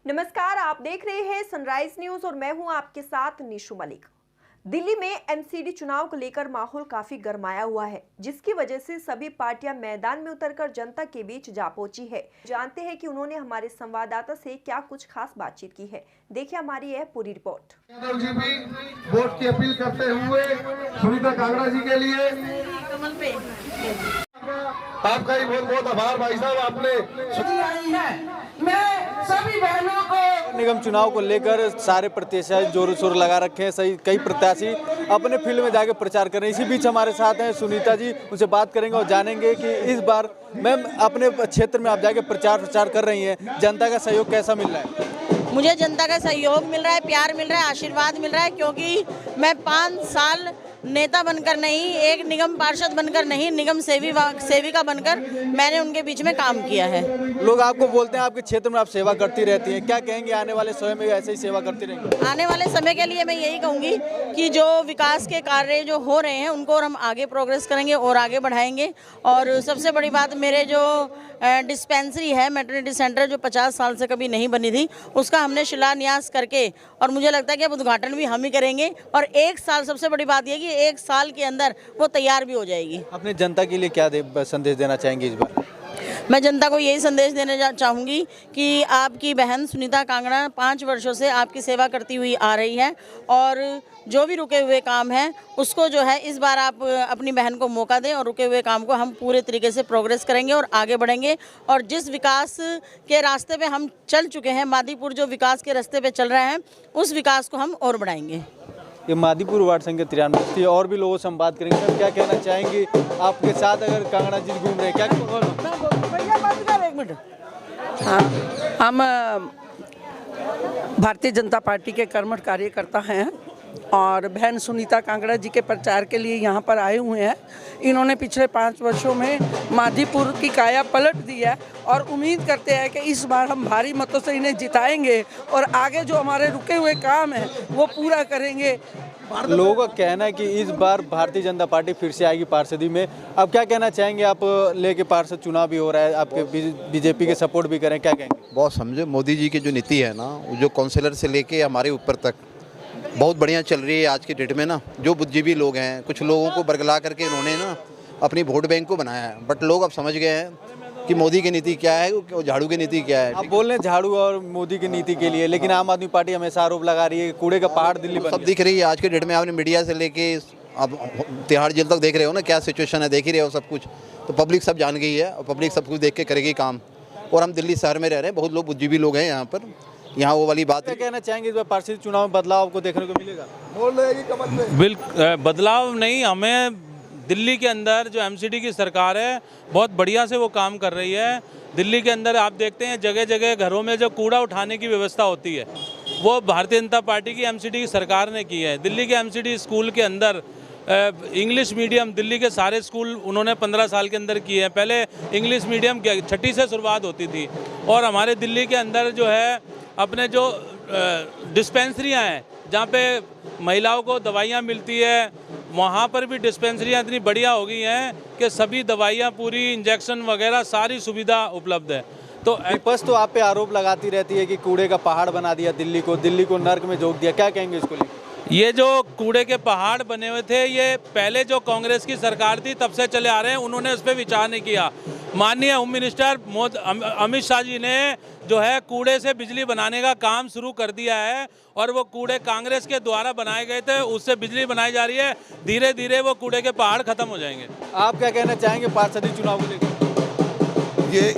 नमस्कार, आप देख रहे हैं सनराइज न्यूज और मैं हूं आपके साथ निशु मलिक। दिल्ली में एमसीडी चुनाव को लेकर माहौल काफी गरमाया हुआ है, जिसकी वजह से सभी पार्टियां मैदान में उतरकर जनता के बीच जा पहुंची है। जानते हैं कि उन्होंने हमारे संवाददाता से क्या कुछ खास बातचीत की है। देखिए हमारी यह पूरी रिपोर्ट। यादव जी भी वोट की अपील करते हुए सुनीता कांगड़ा जी के लिए आपका ही बहुत बहुत आभार भाई साहब, आपने मैं सभी बहनों को निगम चुनाव को लेकर सारे प्रत्याशी जोर शोर लगा रखे हैं। सही कई प्रत्याशी अपने फील्ड में जाके प्रचार कर रहे हैं। इसी बीच हमारे साथ हैं सुनीता जी, उनसे बात करेंगे और जानेंगे कि इस बार मैम अपने क्षेत्र में आप जाके प्रचार कर रही हैं, जनता का सहयोग कैसा मिल रहा है? मुझे जनता का सहयोग मिल रहा है, प्यार मिल रहा है, आशीर्वाद मिल रहा है, क्योंकि मैं 5 साल नेता बनकर नहीं, एक निगम पार्षद बनकर नहीं, निगम सेविका बनकर मैंने उनके बीच में काम किया है। लोग आपको बोलते हैं आपके क्षेत्र में आप सेवा करती रहती हैं, क्या कहेंगे आने वाले समय में ऐसे ही सेवा करती रहेंगे? आने वाले समय के लिए मैं यही कहूँगी कि जो विकास के कार्य जो हो रहे हैं उनको और हम आगे प्रोग्रेस करेंगे और आगे बढ़ाएंगे। और सबसे बड़ी बात, मेरे जो डिस्पेंसरी है, मैटरनिटी सेंटर, जो 50 साल से कभी नहीं बनी थी, उसका हमने शिलान्यास करके, और मुझे लगता है कि अब उद्घाटन भी हम ही करेंगे। और 1 साल, सबसे बड़ी बात यह कि 1 साल के अंदर वो तैयार भी हो जाएगी। अपने जनता के लिए क्या संदेश देना चाहेंगे इस बार? मैं जनता को यही संदेश देना चाहूँगी कि आपकी बहन सुनीता कांगड़ा 5 वर्षों से आपकी सेवा करती हुई आ रही है, और जो भी रुके हुए काम हैं उसको जो है इस बार आप अपनी बहन को मौका दें, और रुके हुए काम को हम पूरे तरीके से प्रोग्रेस करेंगे और आगे बढ़ेंगे। और जिस विकास के रास्ते पे हम चल चुके हैं, मादीपुर जो विकास के रास्ते पे चल रहे हैं, उस विकास को हम और बढ़ाएंगे। ये मादीपुर वार्ड संख्या 93 थी। और भी लोगों से हम बात करेंगे। सर, क्या कहना चाहेंगे आपके साथ अगर कांगड़ा जी घूम रहे हैं? क्या हाँ, हम भारतीय जनता पार्टी के कर्मठ कार्यकर्ता हैं और बहन सुनीता कांगड़ा जी के प्रचार के लिए यहाँ पर आए हुए हैं। इन्होंने पिछले 5 वर्षों में मादीपुर की काया पलट दी है और उम्मीद करते हैं कि इस बार हम भारी मतों से इन्हें जिताएंगे और आगे जो हमारे रुके हुए काम हैं वो पूरा करेंगे। लोगों का कहना है कि इस बार भारतीय जनता पार्टी फिर से आएगी पार्षदी में। अब क्या कहना चाहेंगे आप? लेके पार्षद चुनाव भी हो रहा है, आपके बीजेपी के सपोर्ट भी करें, क्या कहेंगे? बहुत समझे, मोदी जी की जो नीति है ना, जो काउंसिलर से लेके हमारे ऊपर तक बहुत बढ़िया चल रही है आज की डेट में ना। जो बुद्धिजीवी लोग हैं, कुछ लोगों को बरगला करके इन्होंने ना अपनी वोट बैंक को बनाया है, बट लोग अब समझ गए हैं कि मोदी की नीति क्या है, झाड़ू की नीति क्या है। आप बोल रहे हैं झाड़ू और मोदी की नीति के लिए, लेकिन आम आदमी पार्टी हमेशा आरोप लगा रही है कि कूड़े का पहाड़ दिल्ली बन सब दिख रही है आज के डेट में। आपने मीडिया से लेके अब तिहाड़ जेल तक देख रहे हो ना, क्या सिचुएशन है, देख ही रहे हो सब कुछ। तो पब्लिक सब जान गई है और पब्लिक सब कुछ देख के करेगी काम। और हम दिल्ली शहर में रह रहे हैं, बहुत लोग बुद्धिजीवी लोग हैं यहाँ पर। यहाँ वो वाली बात क्या कहना चाहेंगे इस बार पार्षद चुनाव में बदलाव आपको देखने को मिलेगा? बोल रहे हैं कि कमल में बिल्कुल बदलाव नहीं, हमें दिल्ली के अंदर जो एमसीडी की सरकार है बहुत बढ़िया से वो काम कर रही है। दिल्ली के अंदर आप देखते हैं जगह जगह घरों में जो कूड़ा उठाने की व्यवस्था होती है वो भारतीय जनता पार्टी की एमसीडी की सरकार ने की है। दिल्ली के एमसीडी स्कूल के अंदर इंग्लिश मीडियम, दिल्ली के सारे स्कूल उन्होंने 15 साल के अंदर किए हैं। पहले इंग्लिश मीडियम 6ठी से शुरुआत होती थी। और हमारे दिल्ली के अंदर जो है अपने जो डिस्पेंसरियाँ हैं जहाँ पे महिलाओं को दवाइयाँ मिलती है, वहाँ पर भी डिस्पेंसरियाँ इतनी बढ़िया हो गई हैं कि सभी दवाइयाँ, पूरी इंजेक्शन वगैरह सारी सुविधा उपलब्ध है। तो विपक्ष तो आप पे आरोप लगाती रहती है कि कूड़े का पहाड़ बना दिया दिल्ली को नर्क में झोंक दिया, क्या कहेंगे इसको लेकर? ये जो कूड़े के पहाड़ बने हुए थे, ये पहले जो कांग्रेस की सरकार थी तब से चले आ रहे हैं, उन्होंने उस पर विचार नहीं किया। माननीय होम मिनिस्टर अमित शाह जी ने जो है कूड़े से बिजली बनाने का काम शुरू कर दिया है, और वो कूड़े कांग्रेस के द्वारा बनाए गए थे, उससे बिजली बनाई जा रही है। धीरे धीरे वो कूड़े के पहाड़ खत्म हो जाएंगे। आप क्या कहना चाहेंगे पार्षदी चुनाव को लेकर? ये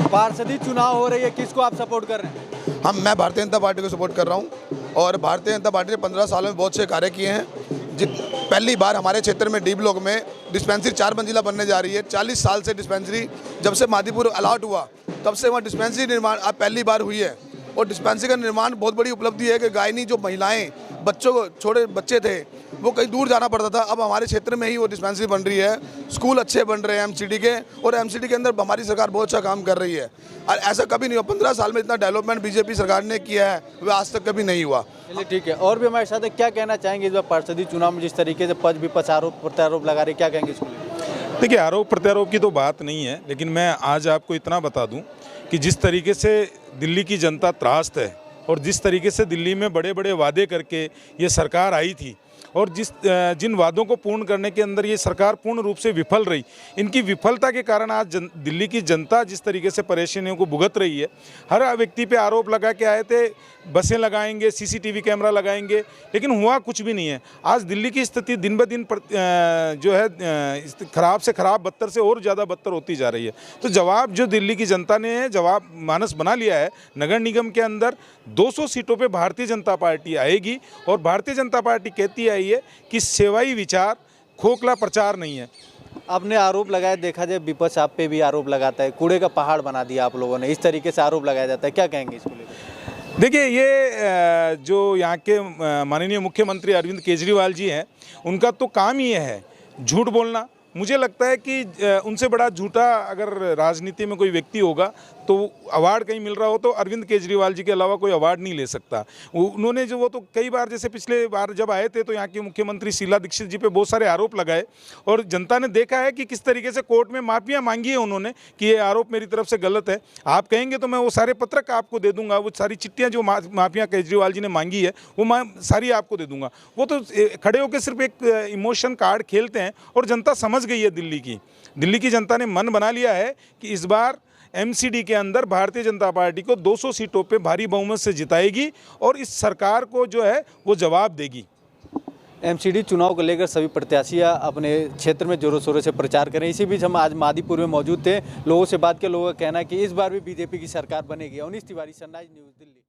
पार्षदी चुनाव हो रही है, किसको आप सपोर्ट कर रहे हैं? मैं भारतीय जनता पार्टी को सपोर्ट कर रहा हूँ और भारतीय जनता पार्टी ने 15 सालों में बहुत से कार्य किए हैं। पहली बार हमारे क्षेत्र में डी ब्लॉक में डिस्पेंसरी 4 मंजिला बनने जा रही है। 40 साल से डिस्पेंसरी, जब से मादीपुर अलॉट हुआ तब से वहाँ डिस्पेंसरी निर्माण अब पहली बार हुई है। और डिस्पेंसरी का निर्माण बहुत बड़ी उपलब्धि है कि गायनी जो महिलाएं, बच्चों को, छोटे बच्चे थे वो कहीं दूर जाना पड़ता था, अब हमारे क्षेत्र में ही वो डिस्पेंसरी बन रही है। स्कूल अच्छे बन रहे हैं एमसीडी के, और एमसीडी के अंदर हमारी सरकार बहुत अच्छा काम कर रही है। और ऐसा कभी नहीं हुआ, 15 साल में इतना डेवलपमेंट बीजेपी सरकार ने किया है वह आज तक कभी नहीं हुआ। चलिए ठीक है। और भी हमारे साथ है, क्या कहना चाहेंगे इस बार पार्षदी चुनाव में जिस तरीके से विपक्ष आरोप प्रत्यारोप लगा रही है, क्या कहेंगे इसको? देखिए, आरोप प्रत्यारोप की तो बात नहीं है, लेकिन मैं आज आपको इतना बता दूं कि जिस तरीके से दिल्ली की जनता त्रास्त है और जिस तरीके से दिल्ली में बड़े बड़े वादे करके ये सरकार आई थी और जिन वादों को पूर्ण करने के अंदर ये सरकार पूर्ण रूप से विफल रही, इनकी विफलता के कारण आज दिल्ली की जनता जिस तरीके से परेशानियों को भुगत रही है। हर व्यक्ति पे आरोप लगा के आए थे बसें लगाएंगे, सीसीटीवी कैमरा लगाएंगे, लेकिन हुआ कुछ भी नहीं है। आज दिल्ली की स्थिति दिन ब दिन जो है खराब से खराब, बदतर से और ज़्यादा बदतर होती जा रही है। तो जवाब जो दिल्ली की जनता ने जवाब मानस बना लिया है, नगर निगम के अंदर 200 सीटों पे भारतीय जनता पार्टी आएगी और भारतीय जनता पार्टी कहती आई है कि सेवाई विचार, खोखला प्रचार नहीं है। आपने आरोप लगाया, देखा जाए विपक्ष आप पे भी आरोप लगाता है, कूड़े का पहाड़ बना दिया आप लोगों ने, इस तरीके से आरोप लगाया जाता है, क्या कहेंगे इसको लेकर? देखिए, ये जो यहाँ के माननीय मुख्यमंत्री अरविंद केजरीवाल जी हैं, उनका तो काम ही है झूठ बोलना। मुझे लगता है कि उनसे बड़ा झूठा अगर राजनीति में कोई व्यक्ति होगा तो अवार्ड कहीं मिल रहा हो तो अरविंद केजरीवाल जी के अलावा कोई अवार्ड नहीं ले सकता। उन्होंने जो वो तो कई बार, जैसे पिछले बार जब आए थे तो यहाँ की मुख्यमंत्री शीला दीक्षित जी पे बहुत सारे आरोप लगाए और जनता ने देखा है कि किस तरीके से कोर्ट में माफियाँ मांगी है उन्होंने कि ये आरोप मेरी तरफ से गलत है। आप कहेंगे तो मैं वो सारे पत्रक आपको दे दूंगा, वो सारी चिट्ठियाँ जो माफिया केजरीवाल जी ने मांगी है वो मैं सारी आपको दे दूंगा। वो तो खड़े होकर सिर्फ एक इमोशन कार्ड खेलते हैं और जनता समझ गई है। दिल्ली की जनता ने मन बना लिया है कि इस बार एमसीडी के अंदर भारतीय जनता पार्टी को 200 सीटों पे भारी बहुमत से जिताएगी और इस सरकार को जो है वो जवाब देगी। एमसीडी चुनाव को लेकर सभी प्रत्याशी अपने क्षेत्र में जोरों शोरों से प्रचार करें। इसी बीच हम आज मादीपुर में मौजूद थे, लोगों से बात किया। लोगों का कहना है कि इस बार भी बीजेपी की सरकार बनेगी। Avnish Tiwari, Sunrise News, Delhi.